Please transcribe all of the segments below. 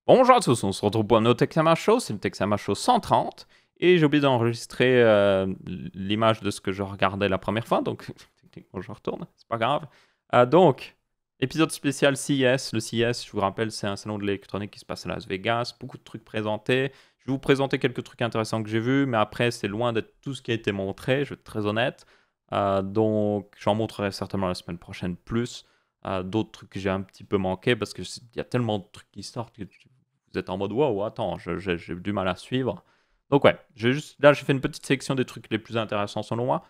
Bonjour à tous, on se retrouve pour un autre Texama Show, c'est le Texama Show 130, et j'ai oublié d'enregistrer l'image de ce que je regardais la première fois, donc techniquement je retourne, c'est pas grave. Donc, épisode spécial CES, le CES, je vous rappelle, c'est un salon de l'électronique qui se passe à Las Vegas, beaucoup de trucs présentés. Je vais vous présenter quelques trucs intéressants que j'ai vus, mais après c'est loin d'être tout ce qui a été montré, je vais être très honnête. Donc j'en montrerai certainement la semaine prochaine plus. D'autres trucs que j'ai un petit peu manqué parce qu'il y a tellement de trucs qui sortent que vous êtes en mode wow, attends, j'ai du mal à suivre. Donc, ouais, là, j'ai fait une petite sélection des trucs les plus intéressants selon moi,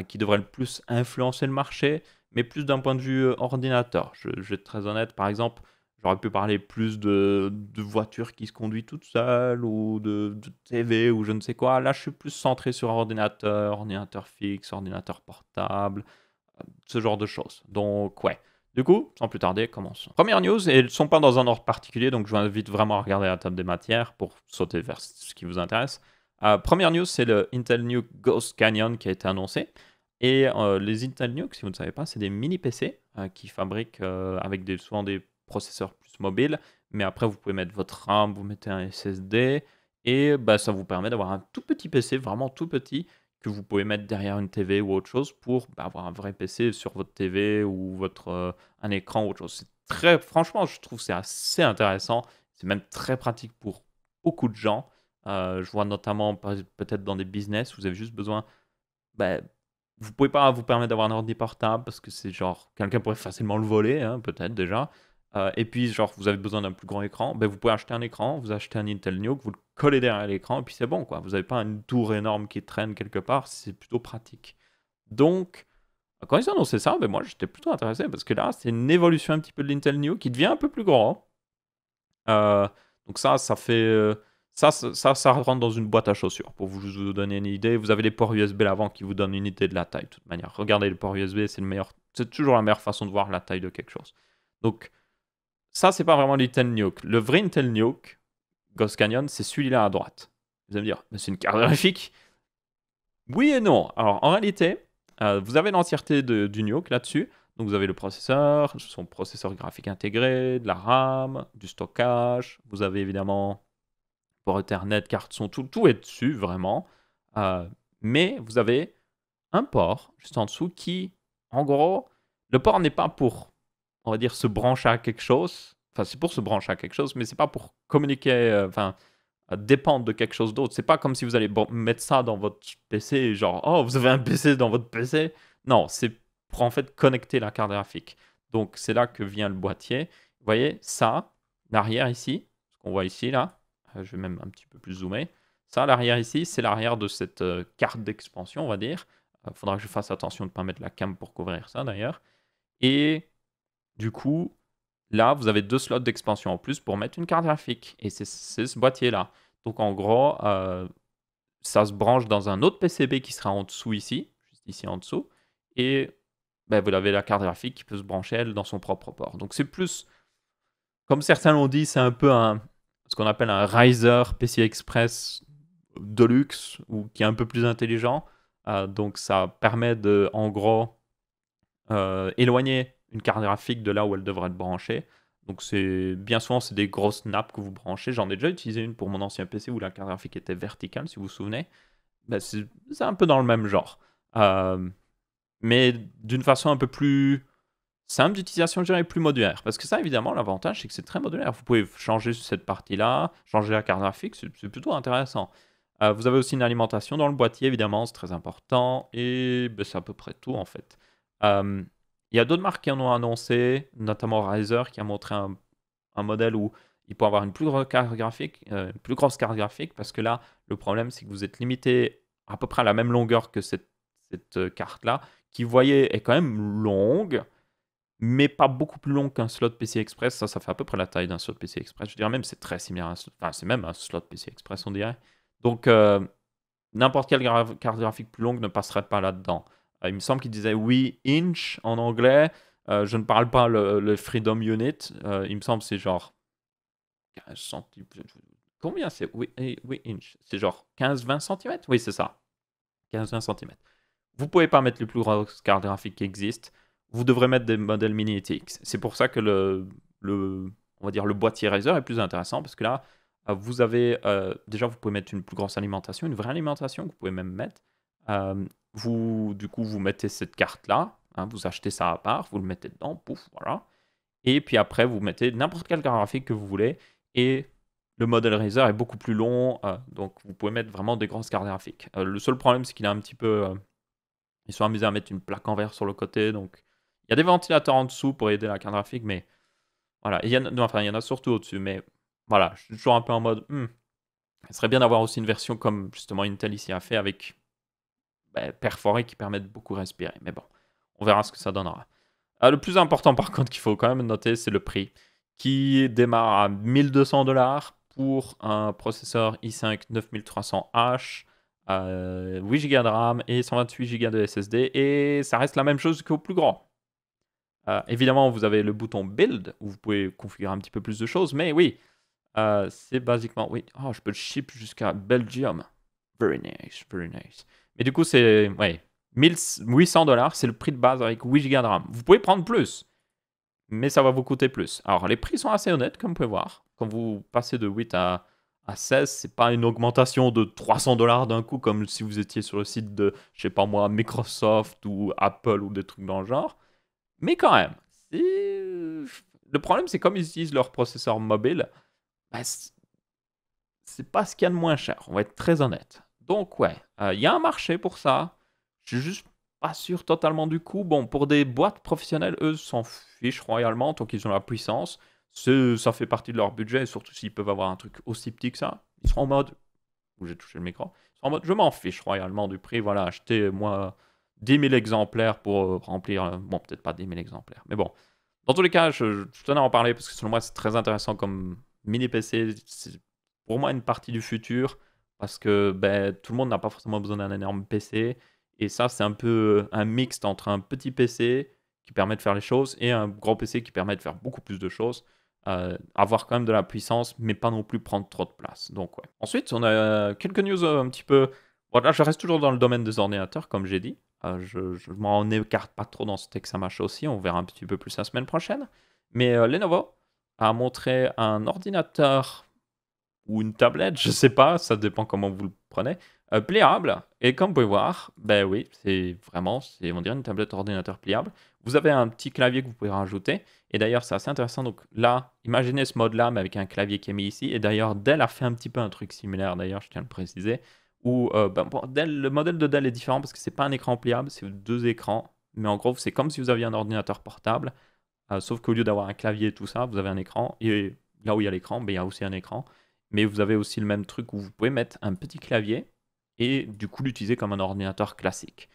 qui devraient le plus influencer le marché, mais plus d'un point de vue ordinateur. Je vais être très honnête, par exemple, j'aurais pu parler plus de voitures qui se conduisent toutes seules ou de TV ou je ne sais quoi. Là, je suis plus centré sur ordinateur fixe, ordinateur portable, ce genre de choses. Donc, ouais. Du coup, sans plus tarder, commençons. Première news, et elles ne sont pas dans un ordre particulier, donc je vous invite vraiment à regarder la table des matières pour sauter vers ce qui vous intéresse. Première news, c'est le Intel Nuke Ghost Canyon qui a été annoncé. Et les Intel Nuke, si vous ne savez pas, c'est des mini PC qui fabriquent avec souvent des processeurs plus mobiles. Mais après, vous pouvez mettre votre RAM, vous mettez un SSD, et bah, ça vous permet d'avoir un tout petit PC, vraiment tout petit, que vous pouvez mettre derrière une TV ou autre chose pour avoir un vrai PC sur votre TV ou un écran ou autre chose. C'est très, franchement, je trouve que c'est assez intéressant. C'est même très pratique pour beaucoup de gens. Je vois notamment peut-être dans des business, vous avez juste besoin. Bah, vous pouvez pas vous permettre d'avoir un ordi portable parce que c'est genre quelqu'un pourrait facilement le voler, hein, peut-être déjà. Et puis genre vous avez besoin d'un plus grand écran, ben, vous pouvez acheter un écran, vous achetez un Intel Nuke, vous le collez derrière l'écran et puis c'est bon quoi. Vous n'avez pas une tour énorme qui traîne quelque part, c'est plutôt pratique. Donc quand ils ont annoncé ça, ben moi j'étais plutôt intéressé parce que là c'est une évolution un petit peu de l'Intel Nuke qui devient un peu plus grand. Donc ça fait ça rentre dans une boîte à chaussures. Pour vous donner une idée, vous avez les ports USB l'avant qui vous donnent une idée de la taille de toute manière. Regardez les ports USB, c'est toujours la meilleure façon de voir la taille de quelque chose. Donc ça c'est pas vraiment l'Intel Nuke. Le vrai Intel Nuke, Ghost Canyon, c'est celui-là à droite. Vous allez me dire, mais c'est une carte graphique. Oui et non. Alors en réalité, vous avez l'entièreté du Nuke là-dessus. Donc vous avez le processeur, son processeur graphique intégré, de la RAM, du stockage. Vous avez évidemment port Ethernet, carte son, tout est dessus vraiment. Mais vous avez un port juste en dessous qui, en gros, le port n'est pas pour, on va dire, se brancher à quelque chose. Enfin, c'est pour se brancher à quelque chose, mais c'est pas pour communiquer, dépendre de quelque chose d'autre. C'est pas comme si vous allez mettre ça dans votre PC, genre, oh, vous avez un PC dans votre PC. Non, c'est pour en fait connecter la carte graphique. Donc, c'est là que vient le boîtier. Vous voyez, ça, l'arrière ici, ce qu'on voit ici, là, je vais même un petit peu plus zoomer. Ça, l'arrière ici, c'est l'arrière de cette carte d'expansion, on va dire. Il faudra que je fasse attention de ne pas mettre la cam pour couvrir ça, d'ailleurs. Et du coup, là, vous avez 2 slots d'expansion en plus pour mettre une carte graphique. Et c'est ce boîtier-là. Donc, en gros, ça se branche dans un autre PCB qui sera en dessous ici, juste ici en dessous. Et ben, vous avez la carte graphique qui peut se brancher, elle, dans son propre port. Donc, c'est plus, comme certains l'ont dit, c'est un peu ce qu'on appelle un Riser PCI Express Deluxe, ou qui est un peu plus intelligent. Donc, ça permet de, en gros, éloigner une carte graphique de là où elle devrait être branchée. Donc bien souvent c'est des grosses nappes que vous branchez. J'en ai déjà utilisé une pour mon ancien PC où la carte graphique était verticale, si vous vous souvenez. Ben, c'est un peu dans le même genre. Mais d'une façon un peu plus simple d'utilisation, je dirais, plus modulaire. Parce que ça, évidemment, l'avantage, c'est que c'est très modulaire. Vous pouvez changer cette partie-là, changer la carte graphique, c'est plutôt intéressant. Vous avez aussi une alimentation dans le boîtier, évidemment, c'est très important. Et ben, c'est à peu près tout, en fait. Il y a d'autres marques qui en ont annoncé, notamment Razer, qui a montré un modèle où il peut avoir une plus grosse carte graphique, parce que là, le problème, c'est que vous êtes limité à peu près à la même longueur que cette carte-là, qui, vous voyez, est quand même longue, mais pas beaucoup plus long qu'un slot PCI Express. Ça fait à peu près la taille d'un slot PCI Express. Je dirais même c'est très similaire à enfin, c'est même un slot PCI Express, on dirait. Donc, n'importe quelle carte graphique plus longue ne passerait pas là-dedans. Il me semble qu'il disait 8 inch en anglais. Je ne parle pas le Freedom Unit. Il me semble que c'est genre 15 cm. Combien c'est 8 inch? C'est genre 15-20 cm? Oui, c'est ça. 15-20 cm. Vous pouvez pas mettre les plus grosses cartes graphiques qui existent. Vous devrez mettre des modèles mini ETX. C'est pour ça que on va dire, le boîtier Razer est plus intéressant parce que là, vous avez, déjà, vous pouvez mettre une plus grosse alimentation, une vraie alimentation que vous pouvez même mettre. Du coup, vous mettez cette carte-là, hein, vous achetez ça à part, vous le mettez dedans, pouf, voilà. Et puis après, vous mettez n'importe quelle carte graphique que vous voulez. Et le modèle Razer est beaucoup plus long, donc vous pouvez mettre vraiment des grosses cartes graphiques. Le seul problème, c'est qu'il a un petit peu... ils sont amusés à mettre une plaque en verre sur le côté, donc il y a des ventilateurs en dessous pour aider la carte graphique, mais voilà. Et il y en a, non, enfin, il y en a surtout au-dessus, mais voilà, je suis toujours un peu en mode... il serait bien d'avoir aussi une version comme justement Intel ici a fait avec perforé qui permet de beaucoup respirer. Mais bon, on verra ce que ça donnera. Le plus important par contre qu'il faut quand même noter, c'est le prix qui démarre à 1200 $ pour un processeur i5 9300H, 8 Go de RAM et 128 Go de SSD, et ça reste la même chose qu'au plus grand. Évidemment, vous avez le bouton Build où vous pouvez configurer un petit peu plus de choses, mais oui, c'est basiquement... Oui, oh, je peux le ship jusqu'à Belgium. Very nice, very nice. Mais du coup, c'est... Ouais, 1800 $, c'est le prix de base avec 8 Go de RAM. Vous pouvez prendre plus, mais ça va vous coûter plus. Alors, les prix sont assez honnêtes, comme vous pouvez voir. Quand vous passez de 8 à 16, c'est pas une augmentation de 300 $ d'un coup, comme si vous étiez sur le site de, je sais pas moi, Microsoft ou Apple ou des trucs dans le genre. Mais quand même, le problème, c'est comme ils utilisent leur processeur mobile, bah, c'est pas ce qu'il y a de moins cher, on va être très honnête. Donc ouais, il y a un marché pour ça. Je suis juste pas sûr totalement du coup. Bon, pour des boîtes professionnelles, eux s'en fichent royalement tant qu'ils ont la puissance. Ça fait partie de leur budget, et surtout s'ils peuvent avoir un truc aussi petit que ça. Ils seront en mode... Où j'ai touché le micro. Ils seront en mode, je m'en fiche royalement du prix. Voilà, achetez moi 10 000 exemplaires pour remplir... bon, peut-être pas 10 000 exemplaires, mais bon. Dans tous les cas, je tenais à en parler parce que selon moi, c'est très intéressant comme mini PC. C'est pour moi une partie du futur parce que tout le monde n'a pas forcément besoin d'un énorme PC. Et ça, c'est un peu un mixte entre un petit PC qui permet de faire les choses et un gros PC qui permet de faire beaucoup plus de choses. Avoir quand même de la puissance, mais pas non plus prendre trop de place. Donc, ouais. Ensuite, on a quelques news un petit peu... Voilà, je reste toujours dans le domaine des ordinateurs, comme j'ai dit. Je m'en écarte pas trop dans ce Texama Show aussi, on verra un petit peu plus la semaine prochaine. Mais Lenovo a montré un ordinateur ou une tablette, je sais pas, ça dépend comment vous le prenez, pliable. Et comme vous pouvez voir, ben oui, c'est vraiment, on dirait une tablette ordinateur pliable. Vous avez un petit clavier que vous pouvez rajouter. Et d'ailleurs, c'est assez intéressant. Donc là, imaginez ce mode-là, mais avec un clavier qui est mis ici. Et d'ailleurs, Dell a fait un petit peu un truc similaire, d'ailleurs, je tiens à le préciser. Où Dell, le modèle de Dell est différent parce que c'est pas un écran pliable, c'est deux écrans. Mais en gros, c'est comme si vous aviez un ordinateur portable. Sauf qu'au lieu d'avoir un clavier et tout ça, vous avez un écran. Et là où il y a l'écran, il y a aussi un écran. Mais vous avez aussi le même truc où vous pouvez mettre un petit clavier et du coup l'utiliser comme un ordinateur classique.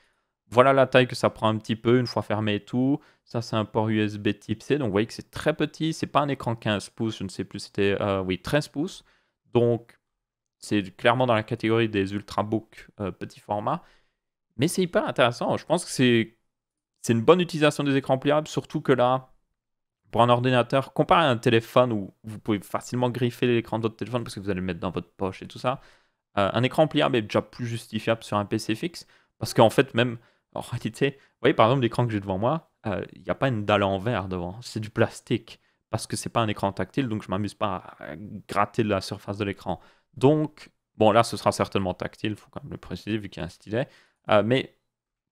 Voilà la taille que ça prend un petit peu une fois fermé et tout. Ça, c'est un port USB type C. Donc, vous voyez que c'est très petit. C'est pas un écran 15 pouces, je ne sais plus, c'était 13 pouces. Donc, c'est clairement dans la catégorie des ultrabooks petit format. Mais c'est hyper intéressant. Je pense que c'est une bonne utilisation des écrans pliables, surtout que là, pour un ordinateur, comparé à un téléphone où vous pouvez facilement griffer l'écran de votre téléphone parce que vous allez le mettre dans votre poche et tout ça, un écran pliable est déjà plus justifiable sur un PC fixe parce qu'en fait, même en réalité, vous voyez par exemple l'écran que j'ai devant moi, il n'y a pas une dalle en verre devant, c'est du plastique parce que c'est pas un écran tactile, donc je m'amuse pas à gratter la surface de l'écran. Donc, bon là, ce sera certainement tactile, il faut quand même le préciser vu qu'il y a un stylet, mais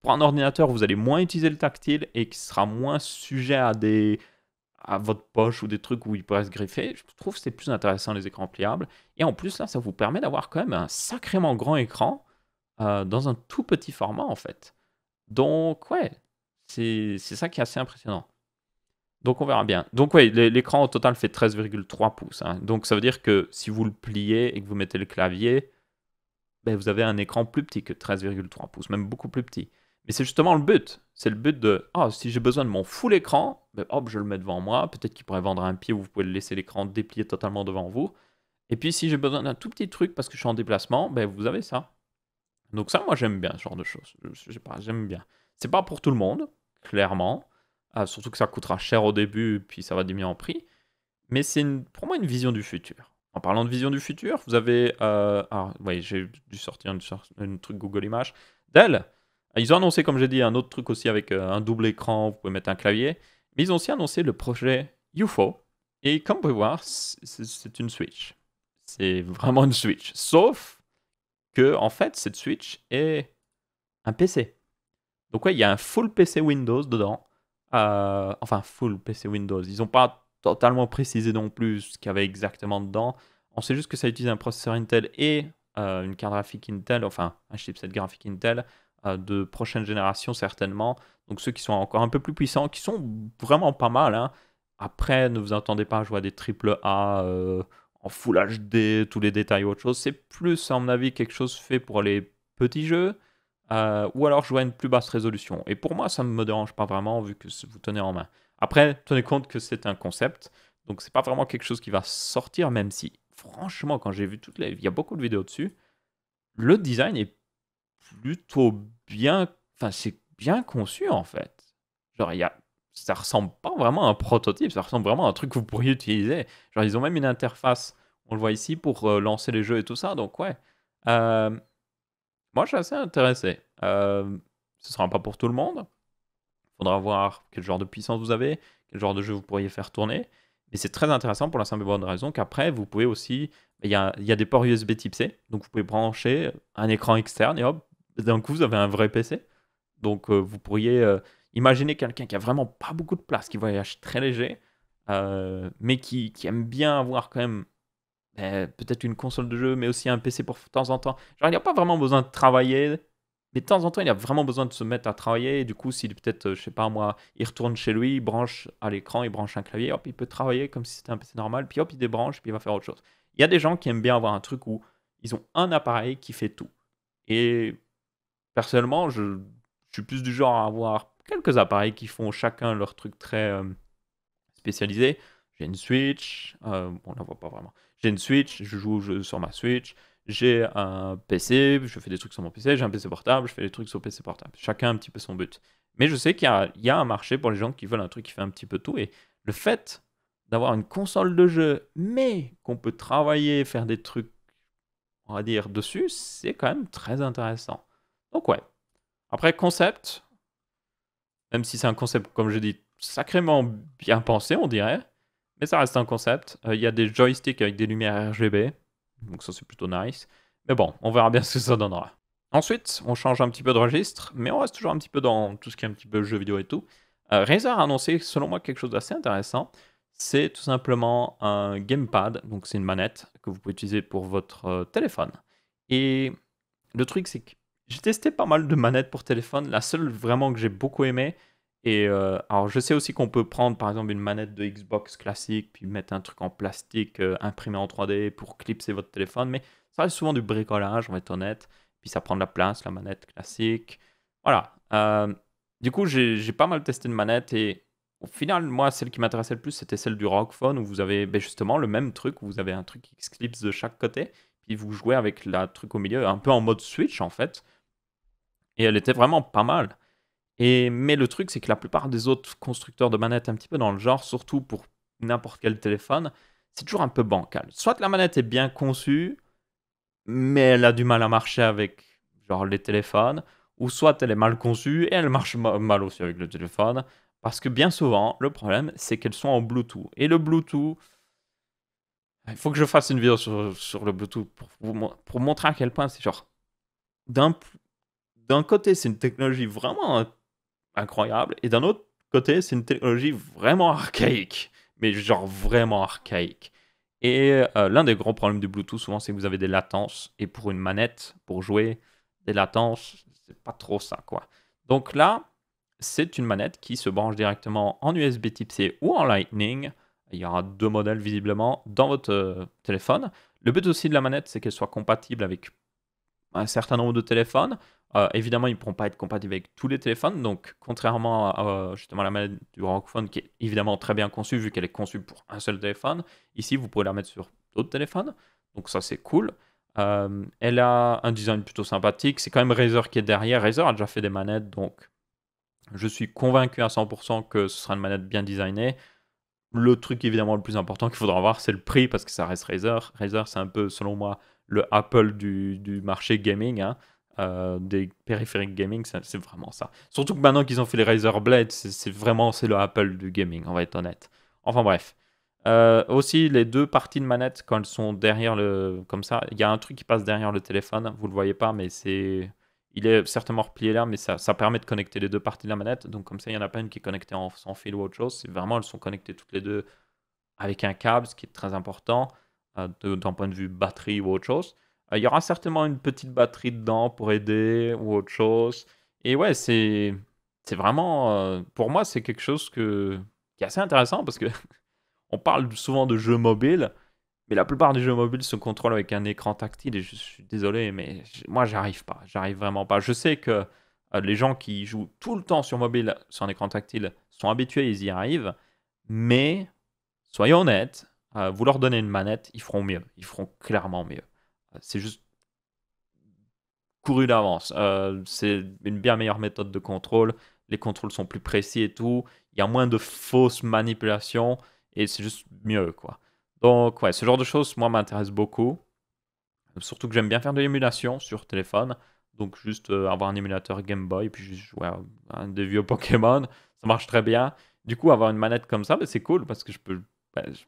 pour un ordinateur, vous allez moins utiliser le tactile et qui sera moins sujet à votre poche ou des trucs où il pourrait se griffer. Je trouve que c'est plus intéressant les écrans pliables. Et en plus, là, ça vous permet d'avoir quand même un sacrément grand écran dans un tout petit format, en fait. Donc, ouais, c'est ça qui est assez impressionnant. Donc, on verra bien. Donc, ouais, l'écran au total fait 13,3 pouces. Hein. Donc, ça veut dire que si vous le pliez et que vous mettez le clavier, vous avez un écran plus petit que 13,3 pouces, même beaucoup plus petit. Mais c'est justement le but. C'est le but de, si j'ai besoin de mon full écran, hop, je le mets devant moi. Peut-être qu'il pourrait vendre un pied où vous pouvez laisser l'écran déplié totalement devant vous. Et puis, si j'ai besoin d'un tout petit truc parce que je suis en déplacement, vous avez ça. Donc ça, moi, j'aime bien ce genre de choses. Je sais pas, j'aime bien. C'est pas pour tout le monde, clairement. Surtout que ça coûtera cher au début, puis ça va diminuer en prix. Mais c'est pour moi une vision du futur. En parlant de vision du futur, vous avez... oui, j'ai dû sortir un truc Google Images. Dell, ils ont annoncé, comme j'ai dit, un autre truc aussi avec un double écran, vous pouvez mettre un clavier. Mais ils ont aussi annoncé le projet UFO. Et comme vous pouvez voir, c'est une Switch. C'est vraiment une Switch. Sauf que, en fait, cette Switch est un PC. Donc ouais, il y a un full PC Windows dedans. Enfin, full PC Windows. Ils n'ont pas totalement précisé non plus ce qu'il y avait exactement dedans. On sait juste que ça utilise un processeur Intel et une carte graphique Intel, enfin un chipset graphique Intel de prochaine génération certainement. Donc ceux qui sont encore un peu plus puissants, qui sont vraiment pas mal, hein. Après, ne vous attendez pas à jouer à des triple A en Full HD, tous les détails ou autre chose. C'est plus, à mon avis, quelque chose fait pour les petits jeux. Ou alors jouer à une plus basse résolution. Et pour moi, ça ne me dérange pas vraiment vu que vous tenez en main. Après, tenez compte que c'est un concept, donc c'est pas vraiment quelque chose qui va sortir, même si, franchement, quand j'ai vu il y a beaucoup de vidéos dessus, le design est plutôt bien, enfin, c'est bien conçu en fait. Genre, ça ressemble pas vraiment à un prototype, ça ressemble vraiment à un truc que vous pourriez utiliser. Genre, ils ont même une interface, on le voit ici, pour lancer les jeux et tout ça, donc ouais. Euh, Moi, je suis assez intéressé. Ce sera pas pour tout le monde. Il faudra voir quel genre de puissance vous avez, quel genre de jeu vous pourriez faire tourner. Mais c'est très intéressant pour la simple et bonne raison qu'après, vous pouvez aussi. Il y a des ports USB type C, donc vous pouvez brancher un écran externe et hop, d'un coup, vous avez un vrai PC. Donc, vous pourriez imaginer quelqu'un qui a vraiment pas beaucoup de place, qui voyage très léger, mais qui aime bien avoir quand même peut-être une console de jeu, mais aussi un PC pour de temps en temps. Genre, il n'y a pas vraiment besoin de travailler, mais de temps en temps, il a vraiment besoin de se mettre à travailler. Et du coup, s'il peut-être, je sais pas moi, il retourne chez lui, il branche à l'écran, il branche un clavier, hop, il peut travailler comme si c'était un PC normal, puis hop, il débranche, puis il va faire autre chose. Il y a des gens qui aiment bien avoir un truc où ils ont un appareil qui fait tout. Et personnellement, je suis plus du genre à avoir quelques appareils qui font chacun leur truc très spécialisé. J'ai une Switch, on la voit pas vraiment. J'ai une Switch, je joue aux jeux sur ma Switch. J'ai un PC, je fais des trucs sur mon PC. J'ai un PC portable, je fais des trucs sur PC portable. Chacun un petit peu son but. Mais je sais qu'il y a un marché pour les gens qui veulent un truc qui fait un petit peu tout. Et le fait d'avoir une console de jeu, mais qu'on peut travailler, faire des trucs, on va dire, dessus, c'est quand même très intéressant. Donc ouais. Après, concept, même si c'est un concept, comme je dis, sacrément bien pensé, on dirait. Mais ça reste un concept. Il y a des joysticks avec des lumières RGB. Donc ça, c'est plutôt nice. Mais bon, on verra bien ce que ça donnera. Ensuite, on change un petit peu de registre, mais on reste toujours un petit peu dans tout ce qui est un petit peu jeux vidéo et tout. Razer a annoncé, selon moi, quelque chose d'assez intéressant. C'est tout simplement un gamepad. Donc c'est une manette que vous pouvez utiliser pour votre téléphone. Et le truc, c'est que j'ai testé pas mal de manettes pour téléphone. La seule vraiment que j'ai beaucoup aimé, et alors je sais aussi qu'on peut prendre par exemple une manette de Xbox classique, puis mettre un truc en plastique imprimé en 3D pour clipser votre téléphone, mais ça reste souvent du bricolage, on va être honnête. Puis ça prend de la place, la manette classique. Voilà. Du coup, j'ai pas mal testé de manettes et au final, moi, celle qui m'intéressait le plus, c'était celle du ROG Phone où vous avez ben, justement le même truc, où vous avez un truc qui se clipse de chaque côté, puis vous jouez avec la truc au milieu, un peu en mode Switch en fait. Et elle était vraiment pas mal. Mais le truc, c'est que la plupart des autres constructeurs de manettes un petit peu dans le genre, surtout pour n'importe quel téléphone, c'est toujours un peu bancal. Soit la manette est bien conçue, mais elle a du mal à marcher avec genre les téléphones, ou soit elle est mal conçue et elle marche mal aussi avec le téléphone, parce que bien souvent, le problème, c'est qu'elles sont en Bluetooth. Et le Bluetooth, il faut que je fasse une vidéo sur le Bluetooth pour montrer à quel point c'est genre, d'un d'un côté, c'est une technologie vraiment incroyable. Et d'un autre côté, c'est une technologie vraiment archaïque. Mais genre vraiment archaïque. Et l'un des gros problèmes du Bluetooth, souvent, c'est que vous avez des latences. Et pour une manette, pour jouer, des latences, c'est pas trop ça, quoi. Donc là, c'est une manette qui se branche directement en USB type C ou en Lightning. Il y aura deux modèles visiblement dans votre téléphone. Le but aussi de la manette, c'est qu'elle soit compatible avec un certain nombre de téléphones. Évidemment, ils ne pourront pas être compatibles avec tous les téléphones. Donc, contrairement à justement la manette du ROG Phone, qui est évidemment très bien conçue, vu qu'elle est conçue pour un seul téléphone, ici, vous pouvez la mettre sur d'autres téléphones. Donc, ça, c'est cool. Elle a un design plutôt sympathique. C'est quand même Razer qui est derrière. Razer a déjà fait des manettes, donc je suis convaincu à 100% que ce sera une manette bien designée. Le truc évidemment le plus important qu'il faudra avoir, c'est le prix, parce que ça reste Razer. Razer, c'est un peu, selon moi, le Apple du marché gaming, hein. Des périphériques gaming, c'est vraiment ça. Surtout que maintenant qu'ils ont fait les Razer Blade, c'est le Apple du gaming, on va être honnête. Enfin bref. Aussi, les deux parties de manette, quand elles sont derrière le... Comme ça, il y a un truc qui passe derrière le téléphone. Vous le voyez pas, mais c'est... Il est certainement replié là, mais ça permet de connecter les deux parties de la manette. Donc comme ça, il n'y en a pas une qui est connectée sans fil ou autre chose. C'est vraiment, elles sont connectées toutes les deux avec un câble, ce qui est très important d'un point de vue batterie ou autre chose. Il y aura certainement une petite batterie dedans pour aider ou autre chose. Et ouais, c'est vraiment... pour moi, c'est quelque chose qui est assez intéressant parce que on parle souvent de jeux mobiles, mais la plupart des jeux mobiles se contrôlent avec un écran tactile et je suis désolé, mais moi, j'arrive pas. J'arrive vraiment pas. Je sais que les gens qui jouent tout le temps sur mobile, sur un écran tactile, sont habitués, ils y arrivent. Mais, soyons honnêtes, vous leur donnez une manette, ils feront mieux. Ils feront clairement mieux. C'est juste couru d'avance. C'est une bien meilleure méthode de contrôle. Les contrôles sont plus précis et tout. Il y a moins de fausses manipulations et c'est juste mieux, quoi. Donc, ouais, ce genre de choses, moi, m'intéresse beaucoup. Surtout que j'aime bien faire de l'émulation sur téléphone. Donc, juste avoir un émulateur Game Boy, puis juste jouer à un des vieux Pokémon, ça marche très bien. Du coup, avoir une manette comme ça, bah, c'est cool parce que je peux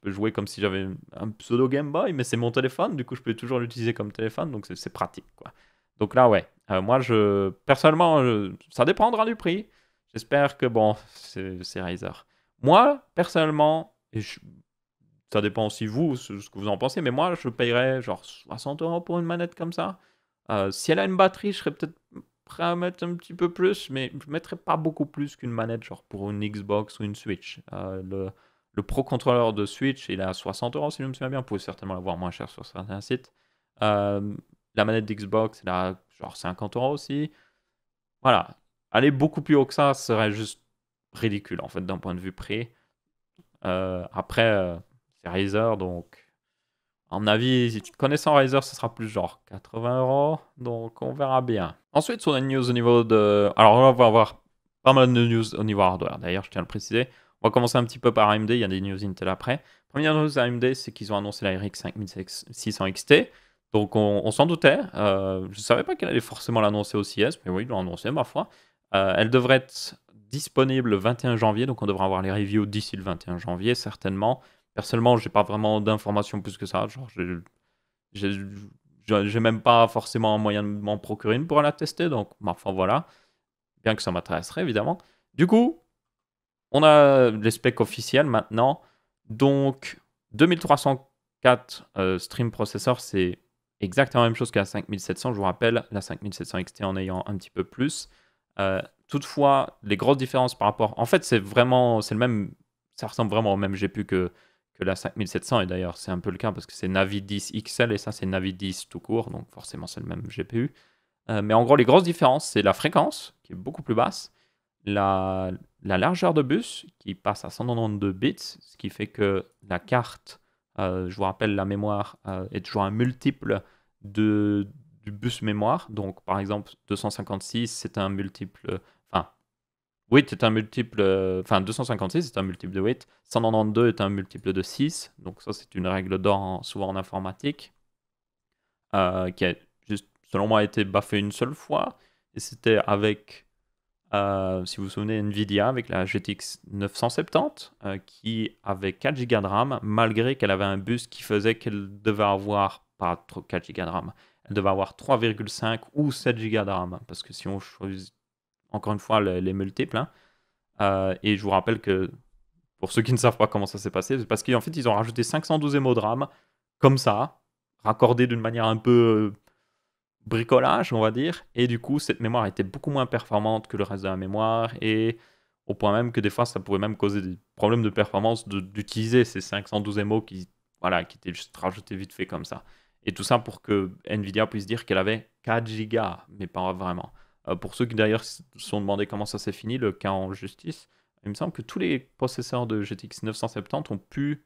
jouer comme si j'avais un pseudo Game Boy, mais c'est mon téléphone. Du coup, je peux toujours l'utiliser comme téléphone, donc c'est pratique, quoi. Donc là, ouais. Moi, personnellement, ça dépendra du prix. J'espère que, bon, c'est Razer. Moi, personnellement, ça dépend aussi vous, ce que vous en pensez, mais moi, je payerais genre 60 € pour une manette comme ça. Si elle a une batterie, je serais peut-être prêt à mettre un petit peu plus, mais je ne mettrais pas beaucoup plus qu'une manette, genre pour une Xbox ou une Switch. Le Pro Controller de Switch, il est à 60 € si je me souviens bien. Vous pouvez certainement l'avoir moins cher sur certains sites. La manette d'Xbox, elle a genre 50 € aussi. Voilà. Aller beaucoup plus haut que ça serait juste ridicule, en fait, d'un point de vue prix. Après, c'est Razer, donc à mon avis, connaissant Razer, ce sera plus genre 80 €, donc on verra bien. Ensuite, on a une news au niveau de... Alors là, on va avoir pas mal de news au niveau hardware, d'ailleurs, je tiens à le préciser. On va commencer un petit peu par AMD, il y a des news Intel après. Première news AMD, c'est qu'ils ont annoncé la RX 5600 XT. Donc on s'en doutait. Je ne savais pas qu'elle allait forcément l'annoncer au CES, mais oui, ils l'ont annoncé, ma foi. Elle devrait être disponible le 21 janvier, donc on devra avoir les reviews d'ici le 21 janvier, certainement. Personnellement, j'ai pas vraiment d'informations plus que ça. Genre, j'ai même pas forcément un moyen de m'en procurer une pour la tester, donc enfin voilà. Bien que ça m'intéresserait, évidemment. Du coup, on a les specs officiels maintenant. Donc, 2304 stream processor, c'est exactement la même chose que la 5700. Je vous rappelle, la 5700 XT en ayant un petit peu plus. Toutefois, les grosses différences par rapport... En fait, c'est le même... Ça ressemble vraiment au même GPU que la 5700. Et d'ailleurs, c'est un peu le cas parce que c'est Navi 10 XL et ça, c'est Navi 10 tout court. Donc, forcément, c'est le même GPU. Mais en gros, les grosses différences, c'est la fréquence qui est beaucoup plus basse. La largeur de bus qui passe à 192 bits, ce qui fait que la carte, je vous rappelle, la mémoire est toujours un multiple du bus mémoire. Donc, par exemple, 256, c'est un multiple. Enfin, 8 est un multiple. Enfin, 256 c'est un multiple de 8. 192 est un multiple de 6. Donc, ça, c'est une règle d'or souvent en informatique qui a juste, selon moi, été baffée une seule fois. Et c'était avec. Si vous vous souvenez, Nvidia avec la GTX 970 qui avait 4 Go de RAM, malgré qu'elle avait un bus qui faisait qu'elle devait avoir, pas 4 Go de RAM, elle devait avoir 3,5 ou 7 Go de RAM, parce que si on choisit encore une fois les multiples, hein, et je vous rappelle que pour ceux qui ne savent pas comment ça s'est passé, c'est parce qu'en fait ils ont rajouté 512 MO de RAM, comme ça, raccordé d'une manière un peu bricolage, on va dire, et du coup, cette mémoire était beaucoup moins performante que le reste de la mémoire, et au point même que des fois, ça pouvait même causer des problèmes de performance d'utiliser ces 512 MO qui, voilà, qui étaient juste rajoutés vite fait comme ça. Et tout ça pour que Nvidia puisse dire qu'elle avait 4 Go, mais pas vraiment. Pour ceux qui d'ailleurs se sont demandé comment ça s'est fini, le cas en justice, il me semble que tous les processeurs de GTX 970 ont pu,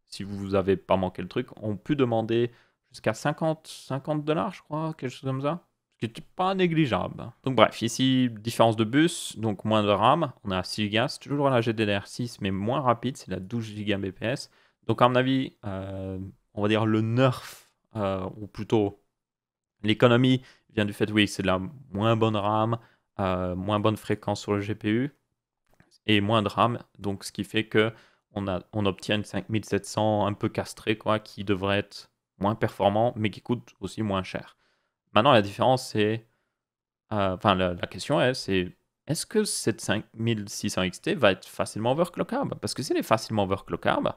si vous n'avez pas manqué le truc, ont pu demander jusqu'à 50 $, je crois, quelque chose comme ça. Ce qui n'était pas négligeable. Donc bref, ici, différence de bus, donc moins de RAM. On a 6 Go, c'est toujours la GDDR6, mais moins rapide, c'est la 12 Go Mbps. Donc à mon avis, on va dire le nerf, ou plutôt l'économie, vient du fait, oui, c'est de la moins bonne RAM, moins bonne fréquence sur le GPU, et moins de RAM. Donc ce qui fait que on obtient une 5700 un peu castré, quoi, qui devrait être moins performant, mais qui coûte aussi moins cher. Maintenant, la différence, c'est... Enfin, la question c'est est-ce que cette 5600 XT va être facilement overclockable? Parce que si elle est facilement overclockable,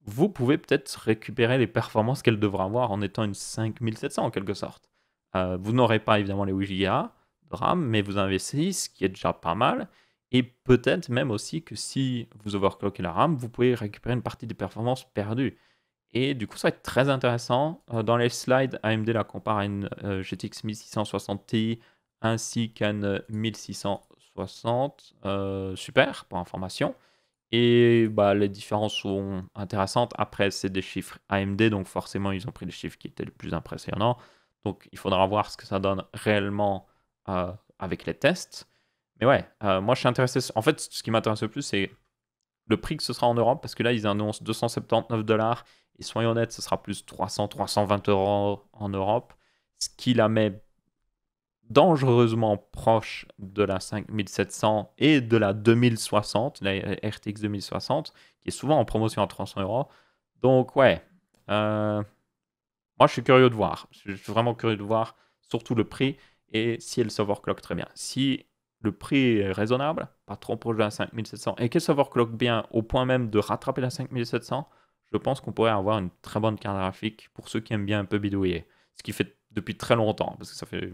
vous pouvez peut-être récupérer les performances qu'elle devra avoir en étant une 5700 en quelque sorte. Vous n'aurez pas évidemment les 8 Go de RAM, mais vous en avez 6, qui est déjà pas mal. Et peut-être même aussi que si vous overclockez la RAM, vous pouvez récupérer une partie des performances perdues. Et du coup, ça va être très intéressant. Dans les slides, AMD la compare à une GTX 1660 Ti ainsi qu'à une 1660. Super, pour information. Et bah, les différences sont intéressantes. Après, c'est des chiffres AMD, donc forcément, ils ont pris les chiffres qui étaient les plus impressionnants. Donc, il faudra voir ce que ça donne réellement avec les tests. Mais ouais, moi, je suis intéressé. En fait, ce qui m'intéresse le plus, c'est le prix que ce sera en Europe, parce que là, ils annoncent 279 $. Et soyons honnêtes, ce sera plus 300-320 € en Europe, ce qui la met dangereusement proche de la 5700 et de la 2060, la RTX 2060, qui est souvent en promotion à 300 €. Donc ouais, moi je suis curieux de voir. Je suis vraiment curieux de voir surtout le prix et si elle s'overclock très bien. Si le prix est raisonnable, pas trop proche de la 5700, et qu'elle s'overclock bien au point même de rattraper la 5700, je pense qu'on pourrait avoir une très bonne carte graphique pour ceux qui aiment bien un peu bidouiller. Ce qui fait depuis très longtemps, parce que ça fait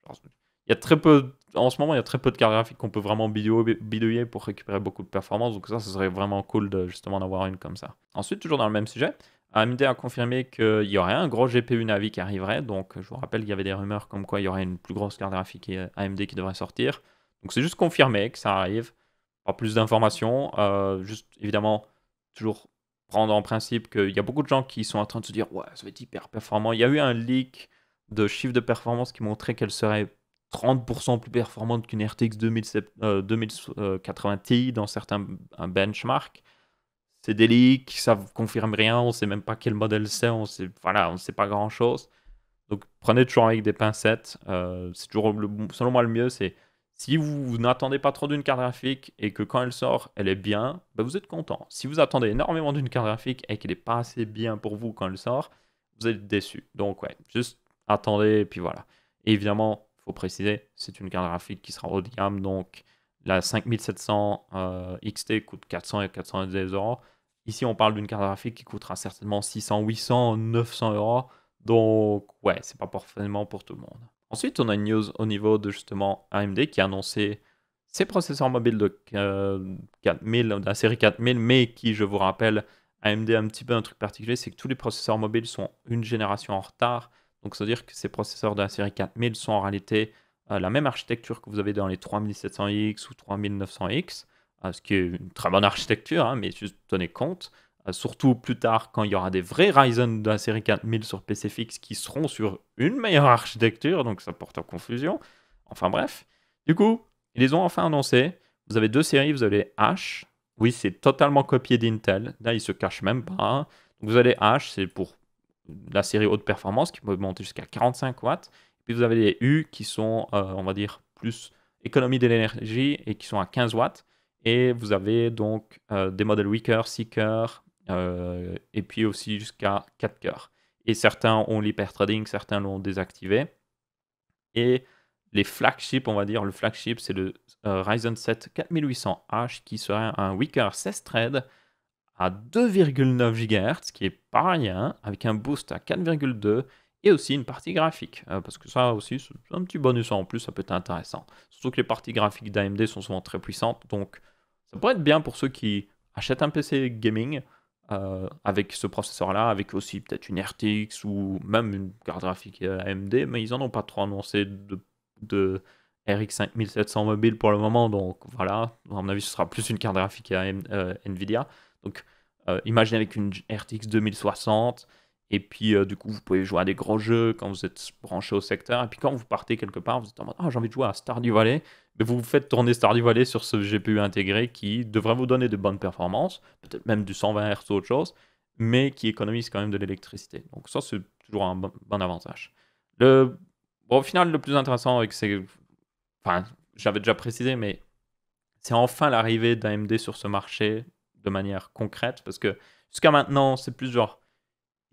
il y a très peu, en ce moment, il y a très peu de cartes graphiques qu'on peut vraiment bidouiller pour récupérer beaucoup de performance. Donc ça serait vraiment cool de justement d'avoir une comme ça. Ensuite, toujours dans le même sujet, AMD a confirmé qu'il y aurait un gros GPU Navi qui arriverait. Donc je vous rappelle, il y avait des rumeurs comme quoi il y aurait une plus grosse carte graphique AMD qui devrait sortir. Donc c'est juste confirmé que ça arrive. Pas plus d'informations. Juste évidemment, toujours prendre en principe qu'il y a beaucoup de gens qui sont en train de se dire ouais, ça va être hyper performant. Il y a eu un leak de chiffre de performance qui montrait qu'elle serait 30% plus performante qu'une RTX 2080 Ti dans certains benchmarks. C'est des leaks, ça ne confirme rien, on ne sait même pas quel modèle c'est, on ne sait pas grand-chose. Donc prenez toujours avec des pincettes. C'est toujours selon moi le mieux, c'est si vous n'attendez pas trop d'une carte graphique et que quand elle sort, elle est bien, bah, vous êtes content. Si vous attendez énormément d'une carte graphique et qu'elle n'est pas assez bien pour vous quand elle sort, vous êtes déçu. Donc ouais, juste attendez et puis voilà. Et évidemment, il faut préciser, c'est une carte graphique qui sera haut de gamme, donc la 5700 XT coûte 400 et 410 €. Ici, on parle d'une carte graphique qui coûtera certainement 600, 800, 900 €. Donc, ouais, c'est pas forcément pour tout le monde. Ensuite, on a une news au niveau de justement AMD qui a annoncé ses processeurs mobiles de 4000, de la série 4000, mais qui, je vous rappelle, AMD a un petit peu un truc particulier, c'est que tous les processeurs mobiles sont une génération en retard. Donc, ça veut dire que ces processeurs de la série 4000 sont en réalité la même architecture que vous avez dans les 3700X ou 3900X, ce qui est une très bonne architecture, hein, mais juste tenez compte. Surtout plus tard, quand il y aura des vrais Ryzen de la série 4000 sur PC fixe qui seront sur une meilleure architecture, donc ça porte en confusion. Enfin bref. Du coup, ils les ont enfin annoncé. Vous avez deux séries, vous avez H. Oui, c'est totalement copié d'Intel. Là, ils se cachent même pas, hein. Donc, vous avez H, c'est pour la série haute performance qui peut monter jusqu'à 45 watts. Puis vous avez les U qui sont, on va dire, plus économie de l'énergie et qui sont à 15 watts. Et vous avez donc des modèles weaker, seeker, et puis aussi jusqu'à 4 cœurs. Et certains ont l'hyperthreading, certains l'ont désactivé. Et les flagships, on va dire, le flagship, c'est le Ryzen 7 4800H qui serait un weaker 16 threads à 2,9 GHz, qui est pas rien, avec un boost à 4,2 et aussi une partie graphique. Parce que ça aussi, c'est un petit bonus en plus, ça peut être intéressant. Surtout que les parties graphiques d'AMD sont souvent très puissantes, donc ça pourrait être bien pour ceux qui achètent un PC gaming avec ce processeur-là, avec aussi peut-être une RTX ou même une carte graphique AMD, mais ils n'en ont pas trop annoncé de RX 5700 mobile pour le moment, donc voilà, à mon avis ce sera plus une carte graphique Nvidia. Donc imaginez avec une RTX 2060, et puis du coup vous pouvez jouer à des gros jeux quand vous êtes branché au secteur, et puis quand vous partez quelque part, vous êtes en mode ah j'ai envie de jouer à Stardew Valley, mais vous faites tourner Stardew Valley sur ce GPU intégré qui devrait vous donner de bonnes performances, peut-être même du 120 Hz ou autre chose, mais qui économise quand même de l'électricité. Donc ça, c'est toujours un bon avantage. Bon, au final, le plus intéressant avec ces... Enfin, j'avais déjà précisé, mais c'est enfin l'arrivée d'AMD sur ce marché de manière concrète, parce que jusqu'à maintenant, c'est plus genre,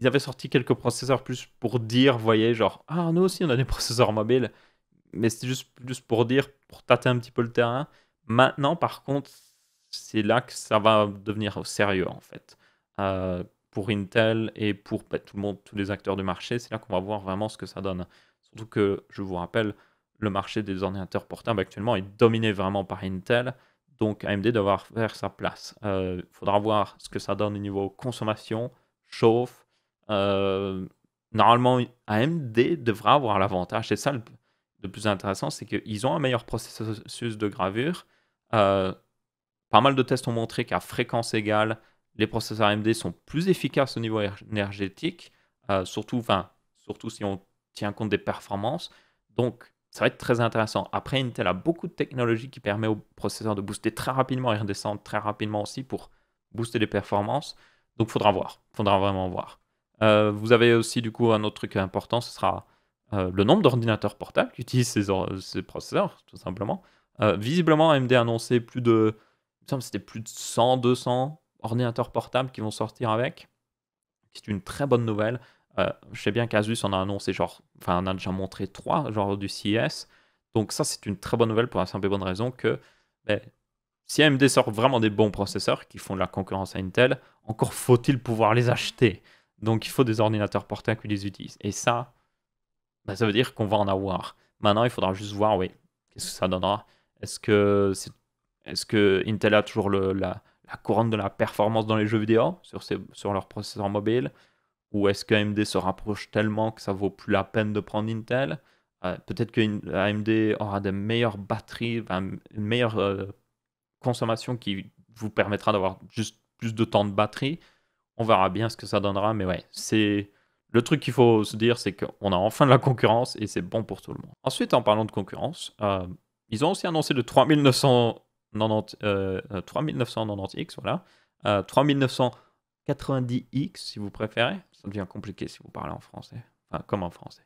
ils avaient sorti quelques processeurs plus pour dire, vous voyez, genre, ah, nous aussi, on a des processeurs mobiles, mais c'était juste pour dire, pour tâter un petit peu le terrain. Maintenant, par contre, c'est là que ça va devenir sérieux, en fait. Pour Intel et pour tout le monde, tous les acteurs du marché, c'est là qu'on va voir vraiment ce que ça donne. Surtout que, je vous rappelle, le marché des ordinateurs portables actuellement est dominé vraiment par Intel, donc AMD doit faire sa place. Il faudra voir ce que ça donne au niveau consommation, chauffe. Normalement, AMD devra avoir l'avantage, c'est ça le plus intéressant, c'est qu'ils ont un meilleur processus de gravure. Pas mal de tests ont montré qu'à fréquence égale, les processeurs AMD sont plus efficaces au niveau énergétique, surtout si on tient compte des performances. Donc, ça va être très intéressant. Après, Intel a beaucoup de technologies qui permettent aux processeurs de booster très rapidement et redescendre très rapidement aussi pour booster les performances. Donc, il faudra voir. Il faudra vraiment voir. Vous avez aussi, du coup, un autre truc important, ce sera le nombre d'ordinateurs portables qui utilisent ces processeurs, tout simplement. Visiblement, AMD a annoncé plus de... Il me semble que c'était plus de 100, 200 ordinateurs portables qui vont sortir avec. C'est une très bonne nouvelle. Je sais bien qu'Asus en a annoncé on a déjà montré 3, genre du CES. Donc ça, c'est une très bonne nouvelle pour la simple et bonne raison que si AMD sort vraiment des bons processeurs qui font de la concurrence à Intel, encore faut-il pouvoir les acheter. Donc il faut des ordinateurs portables qui les utilisent. Et ça, ça veut dire qu'on va en avoir. Maintenant, il faudra juste voir, oui, qu'est-ce que ça donnera. Est-ce que Intel a toujours la couronne de la performance dans les jeux vidéo sur leur processeur mobile? Ou est-ce que AMD se rapproche tellement que ça vaut plus la peine de prendre Intel? Peut-être que AMD aura des meilleures batteries, une meilleure consommation qui vous permettra d'avoir juste plus de temps de batterie. On verra bien ce que ça donnera, mais ouais, c'est le truc qu'il faut se dire, c'est qu'on a enfin de la concurrence et c'est bon pour tout le monde. Ensuite, en parlant de concurrence, ils ont aussi annoncé le 3990X, voilà. 3990X, si vous préférez. Ça devient compliqué si vous parlez en français. Enfin, comme en français.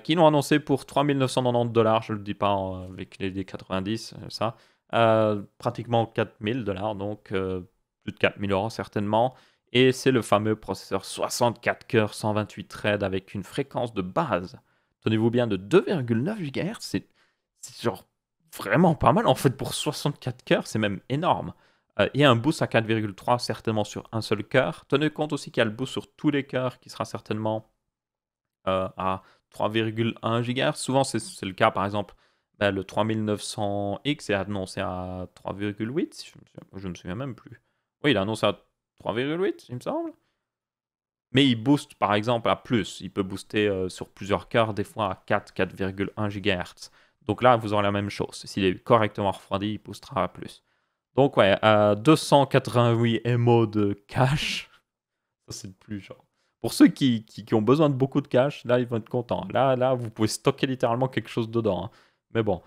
Qui l'ont annoncé pour 3990 $, je ne le dis pas avec les 90, ça. Pratiquement 4000 $, donc plus de 4000 € certainement. Et c'est le fameux processeur 64 cœurs, 128 threads avec une fréquence de base, tenez-vous bien, de 2,9 GHz. C'est genre vraiment pas mal en fait pour 64 cœurs, c'est même énorme. Et un boost à 4,3 certainement sur un seul cœur. Tenez compte aussi qu'il y a le boost sur tous les cœurs qui sera certainement à 3,1 GHz. Souvent c'est le cas, par exemple, le 3900X est annoncé à 3,8. Je ne me souviens même plus. Oui, il a annoncé à 3,8, il me semble. Mais il booste par exemple à plus. Il peut booster sur plusieurs cœurs, des fois à 4,1 GHz. Donc là, vous aurez la même chose. S'il est correctement refroidi, il boostera à plus. Donc ouais, 288 MO de cache. Ça, c'est le plus genre. Pour ceux qui ont besoin de beaucoup de cache, là, ils vont être contents. Là, vous pouvez stocker littéralement quelque chose dedans, hein. Mais bon.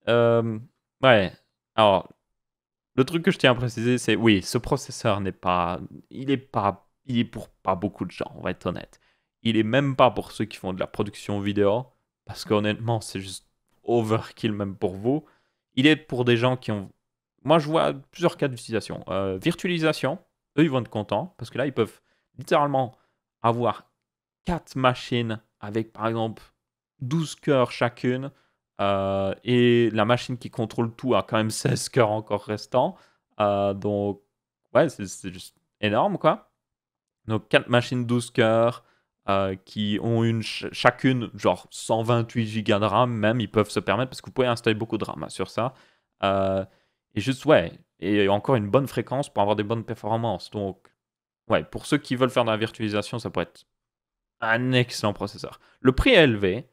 Ouais. Alors, le truc que je tiens à préciser, c'est oui, ce processeur n'est pas. Il est pour pas beaucoup de gens, on va être honnête. Il est même pas pour ceux qui font de la production vidéo, parce qu'honnêtement, c'est juste overkill même pour vous. Il est pour des gens qui ont. Moi, je vois plusieurs cas d'utilisation. Virtualisation, eux, ils vont être contents, parce que là, ils peuvent littéralement avoir 4 machines avec, par exemple, 12 cœurs chacune. Et la machine qui contrôle tout a quand même 16 cœurs encore restants. Donc, ouais, c'est juste énorme, quoi. Donc, 4 machines 12 cœurs qui ont chacune, genre 128 Go de RAM, même, ils peuvent se permettre, parce que vous pouvez installer beaucoup de RAM sur ça. Et juste, ouais, et encore une bonne fréquence pour avoir des bonnes performances. Donc, ouais, pour ceux qui veulent faire de la virtualisation, ça pourrait être un excellent processeur. Le prix est élevé,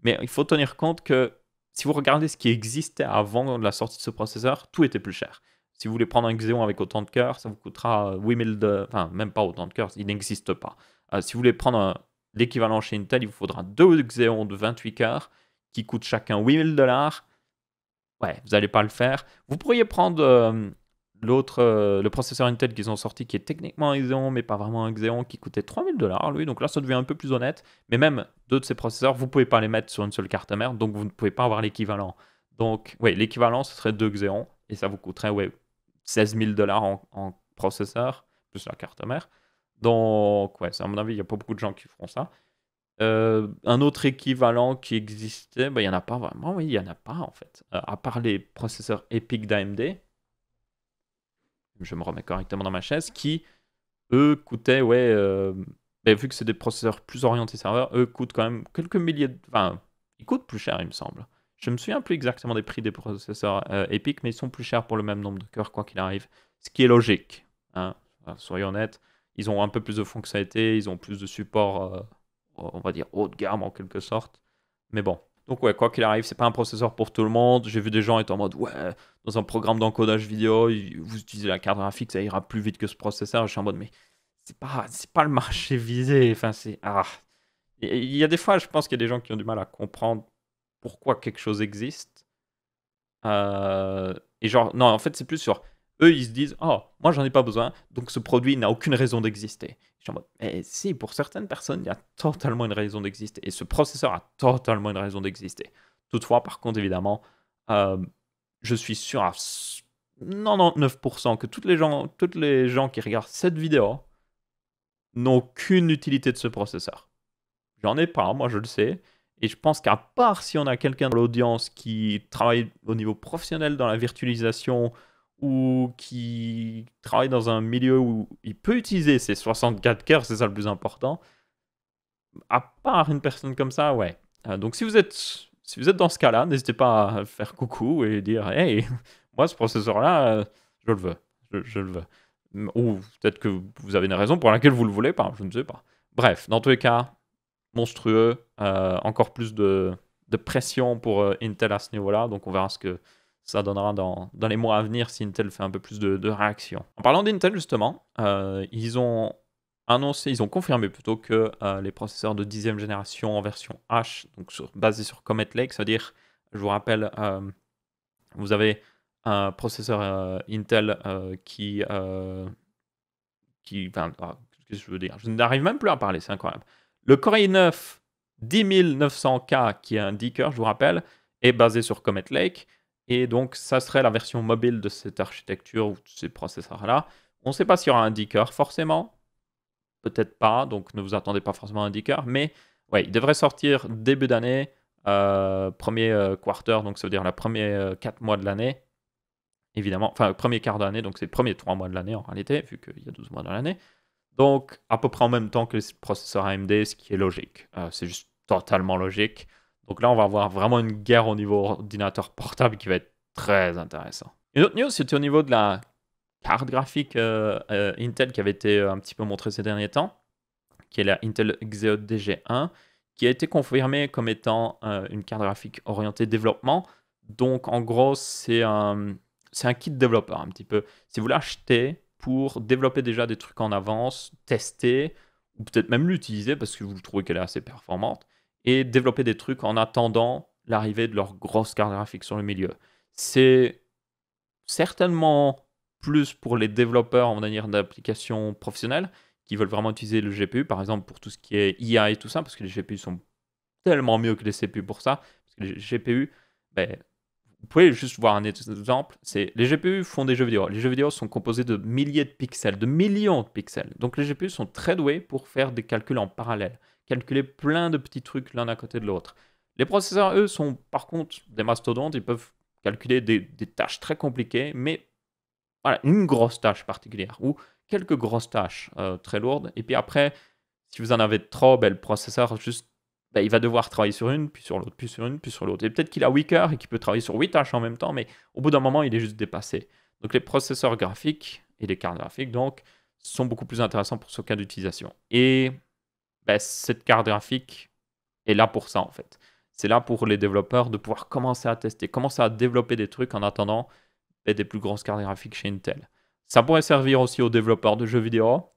mais il faut tenir compte que si vous regardez ce qui existait avant la sortie de ce processeur, tout était plus cher. Si vous voulez prendre un Xeon avec autant de cœurs, ça vous coûtera 8000 Enfin, même pas autant de cœurs, il n'existe pas. Si vous voulez prendre l'équivalent chez Intel, il vous faudra 2 Xeon de 28 cœurs qui coûtent chacun 8000 $. Ouais, vous n'allez pas le faire. Vous pourriez prendre le processeur Intel qu'ils ont sorti, qui est techniquement un Xeon, mais pas vraiment un Xeon, qui coûtait 3000 $, lui. Donc là, ça devient un peu plus honnête. Mais même deux de ces processeurs, vous ne pouvez pas les mettre sur une seule carte mère, donc vous ne pouvez pas avoir l'équivalent. Donc, oui, l'équivalent, ce serait 2 Xeon, et ça vous coûterait 16 000 $ processeur, plus la carte mère. Donc, ouais, à mon avis, il n'y a pas beaucoup de gens qui feront ça. Un autre équivalent qui existait, il n'y en a pas vraiment, oui, il n'y en a pas en fait. À part les processeurs EPYC d'AMD, je me remets correctement dans ma chaise, qui, eux, coûtaient, vu que c'est des processeurs plus orientés serveur, eux coûtent quand même quelques milliers de... Enfin, ils coûtent plus cher, il me semble. Je me souviens plus exactement des prix des processeurs EPYC, mais ils sont plus chers pour le même nombre de cœurs, quoi qu'il arrive. Ce qui est logique, hein. Soyons honnêtes, ils ont un peu plus de fonctionnalités, ils ont plus de support, on va dire haut de gamme en quelque sorte. Mais bon. Donc ouais, quoi qu'il arrive, c'est pas un processeur pour tout le monde. J'ai vu des gens être en mode, ouais, dans un programme d'encodage vidéo, vous utilisez la carte graphique, ça ira plus vite que ce processeur. Je suis en mode, mais c'est pas le marché visé. Enfin, c'est... Ah. Il y a des fois, je pense qu'il y a des gens qui ont du mal à comprendre pourquoi quelque chose existe. Et genre, non, en fait, c'est plus sur... Eux, ils se disent, oh, moi, j'en ai pas besoin, donc ce produit n'a aucune raison d'exister. Je suis en mode, mais si, pour certaines personnes, il y a totalement une raison d'exister. Et ce processeur a totalement une raison d'exister. Toutefois, par contre, évidemment, je suis sûr à 99% que toutes les gens qui regardent cette vidéo n'ont aucune utilité de ce processeur. J'en ai pas, moi je le sais. Et je pense qu'à part si on a quelqu'un dans l'audience qui travaille au niveau professionnel dans la virtualisation ou qui travaille dans un milieu où il peut utiliser ses 64 cœurs, c'est ça le plus important. À part une personne comme ça, ouais. Donc si vous êtes dans ce cas-là, n'hésitez pas à faire coucou et dire hey, moi ce processeur-là, je le veux. Je le veux. Ou peut-être que vous avez une raison pour laquelle vous le voulez pas, je ne sais pas. Bref, dans tous les cas, monstrueux. Encore plus de pression pour Intel à ce niveau-là. Donc on verra ce que ça donnera dans les mois à venir si Intel fait un peu plus de réaction. En parlant d'Intel justement, ils ont confirmé plutôt que les processeurs de 10e génération en version H, donc basés sur Comet Lake, c'est-à-dire, je vous rappelle, vous avez un processeur Intel qu'est-ce que je veux dire? Je n'arrive même plus à parler, c'est incroyable. Le Core i9 10900K, qui est un Deaker, je vous rappelle, est basé sur Comet Lake. Et donc, ça serait la version mobile de cette architecture ou de ces processeurs-là. On ne sait pas s'il y aura un Deaker, forcément. Peut-être pas, donc ne vous attendez pas forcément à un Deaker. Mais ouais, il devrait sortir début d'année, premier quarter, donc ça veut dire la première 4 mois de l'année. Évidemment, enfin, le premier quart d'année, donc c'est le premier 3 mois de l'année en réalité, vu qu'il y a 12 mois dans l'année. Donc, à peu près en même temps que les processeurs AMD, ce qui est logique. C'est juste totalement logique. Donc là, on va avoir vraiment une guerre au niveau ordinateur portable qui va être très intéressant. Une autre news, c'était au niveau de la carte graphique Intel qui avait été un petit peu montrée ces derniers temps, qui est la Intel Xeon DG1, qui a été confirmée comme étant une carte graphique orientée développement. Donc, en gros, c'est un kit développeur un petit peu. Si vous l'achetez pour développer déjà des trucs en avance, tester, ou peut-être même l'utiliser parce que vous trouvez qu'elle est assez performante, et développer des trucs en attendant l'arrivée de leur grosse carte graphique sur le milieu. C'est certainement plus pour les développeurs en manière d'applications professionnelles qui veulent vraiment utiliser le GPU, par exemple pour tout ce qui est IA et tout ça, parce que les GPU sont tellement mieux que les CPU pour ça, parce que les GPU, vous pouvez juste voir un exemple, c'est les GPU font des jeux vidéo. Les jeux vidéo sont composés de milliers de pixels, de millions de pixels. Donc les GPU sont très doués pour faire des calculs en parallèle, calculer plein de petits trucs l'un à côté de l'autre. Les processeurs, eux, sont par contre des mastodontes, ils peuvent calculer des tâches très compliquées, mais voilà, une grosse tâche particulière, ou quelques grosses tâches très lourdes. Et puis après, si vous en avez trop, le processeur juste il va devoir travailler sur une, puis sur l'autre, puis sur une, puis sur l'autre. Et peut-être qu'il a 8 cœurs et qu'il peut travailler sur 8 tâches en même temps, mais au bout d'un moment, il est juste dépassé. Donc les processeurs graphiques et les cartes graphiques, donc, sont beaucoup plus intéressants pour ce cas d'utilisation. Et cette carte graphique est là pour ça, en fait. C'est là pour les développeurs de pouvoir commencer à tester, commencer à développer des trucs en attendant des plus grosses cartes graphiques chez Intel. Ça pourrait servir aussi aux développeurs de jeux vidéo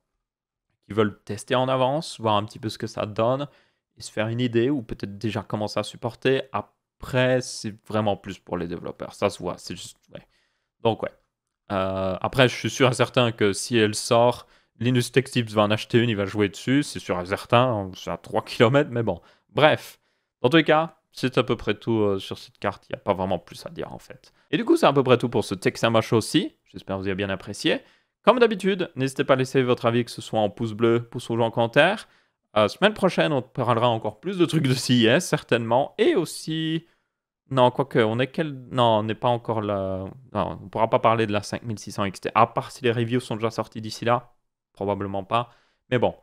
qui veulent tester en avance, voir un petit peu ce que ça donne, et se faire une idée ou peut-être déjà commencer à supporter. Après, c'est vraiment plus pour les développeurs. Ça se voit. C'est juste. Ouais. Donc, ouais. Après, je suis sûr et certain que si elle sort, Linus Tech Tips va en acheter une, il va jouer dessus. C'est sûr et certain. C'est à 3 km, mais bon. Bref. Dans tous les cas, c'est à peu près tout sur cette carte. Il n'y a pas vraiment plus à dire en fait. Et du coup, c'est à peu près tout pour ce Texama Show aussi. J'espère que vous avez bien apprécié. Comme d'habitude, n'hésitez pas à laisser votre avis, que ce soit en pouce bleu, pouce rouge en commentaire. Semaine prochaine, on parlera encore plus de trucs de CES, certainement. Et aussi... Non, quoique, on est quel... Non, on n'est pas encore là. Non, on ne pourra pas parler de la 5600 XT. À part si les reviews sont déjà sortis d'ici là. Probablement pas. Mais bon,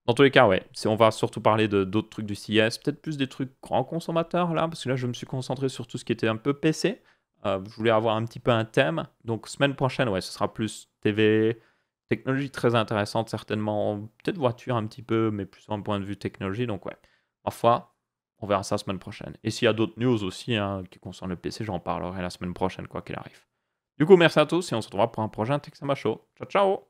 dans tous les cas, ouais. On va surtout parler d'autres trucs du CES. Peut-être plus des trucs grands consommateurs, là. Parce que là, je me suis concentré sur tout ce qui était un peu PC. Je voulais avoir un petit peu un thème. Donc, semaine prochaine, ouais, ce sera plus TV, technologie très intéressante, certainement. Peut-être voiture un petit peu, mais plus d'un point de vue technologie. Donc, ouais. Parfois, on verra ça la semaine prochaine. Et s'il y a d'autres news aussi hein, qui concernent le PC, j'en parlerai la semaine prochaine, quoi qu'il arrive. Du coup, merci à tous et on se retrouvera pour un prochain Texama Show. Ciao, ciao!